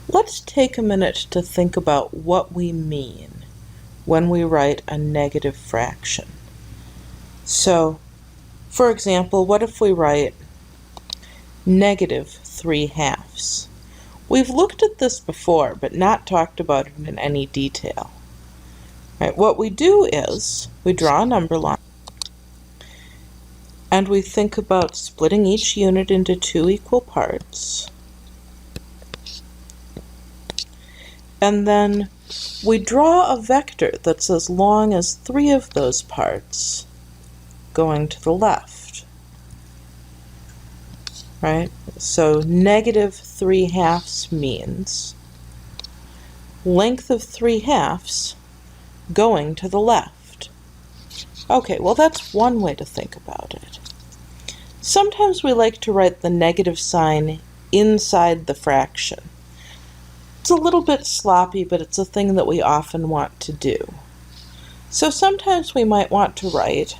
Let's take a minute to think about what we mean when we write a negative fraction. So, for example, what if we write negative 3/2? We've looked at this before, but not talked about it in any detail. Right, what we do is we draw a number line and we think about splitting each unit into 2 equal parts. And then we draw a vector that's as long as 3 of those parts going to the left. Right? So negative 3/2 means length of 3/2 going to the left. Okay, well that's one way to think about it. Sometimes we like to write the negative sign inside the fraction. It's a little bit sloppy, but it's a thing that we often want to do. So sometimes we might want to write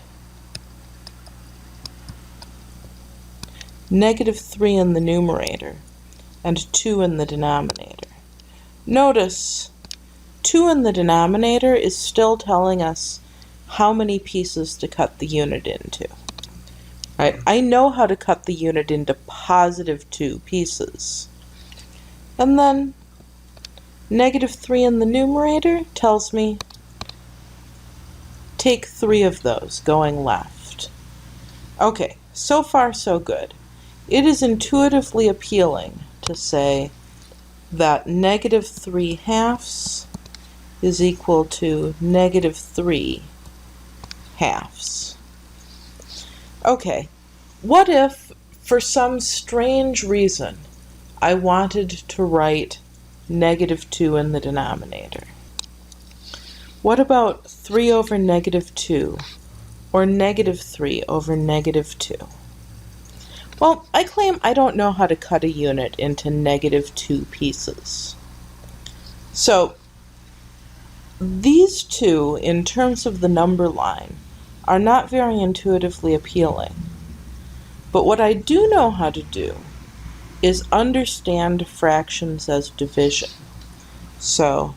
negative 3 in the numerator and 2 in the denominator. Notice 2 in the denominator is still telling us how many pieces to cut the unit into. Right? I know how to cut the unit into positive 2 pieces. And then negative 3 in the numerator tells me take 3 of those going left. Okay, so far so good. It is intuitively appealing to say that negative 3/2 is equal to negative 3/2. Okay, what if, for some strange reason, I wanted to write negative 2 in the denominator? What about 3 over negative 2, or negative 3 over negative 2? Well, I claim I don't know how to cut a unit into negative 2 pieces. So, these two, in terms of the number line, are not very intuitively appealing. But what I do know how to do is understand fractions as division. So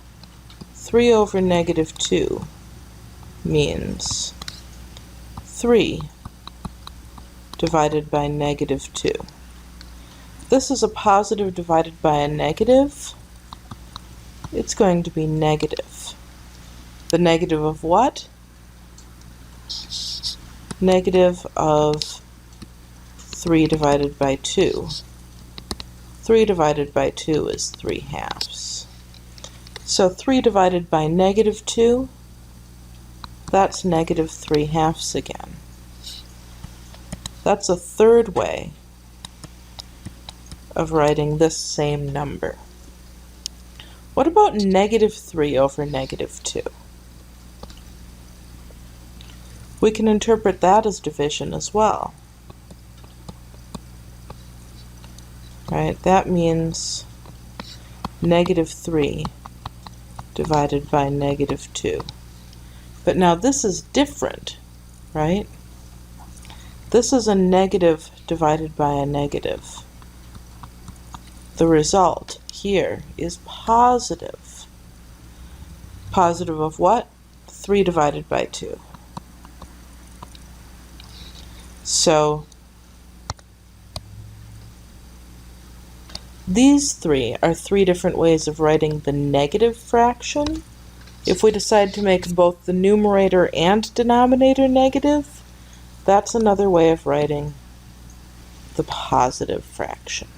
3 over negative 2 means 3 divided by negative 2. This is a positive divided by a negative. It's going to be negative. The negative of what? Negative of 3 divided by 2. 3 divided by 2 is 3/2. So 3 divided by negative 2, that's negative 3/2 again. That's a third way of writing this same number. What about negative 3 over negative 2? We can interpret that as division as well. Right, that means negative 3 divided by negative 2. But now this is different, right? This is a negative divided by a negative. The result here is positive. Positive of what? 3 divided by 2. So these three are 3 different ways of writing the negative fraction. If we decide to make both the numerator and denominator negative, that's another way of writing the positive fraction.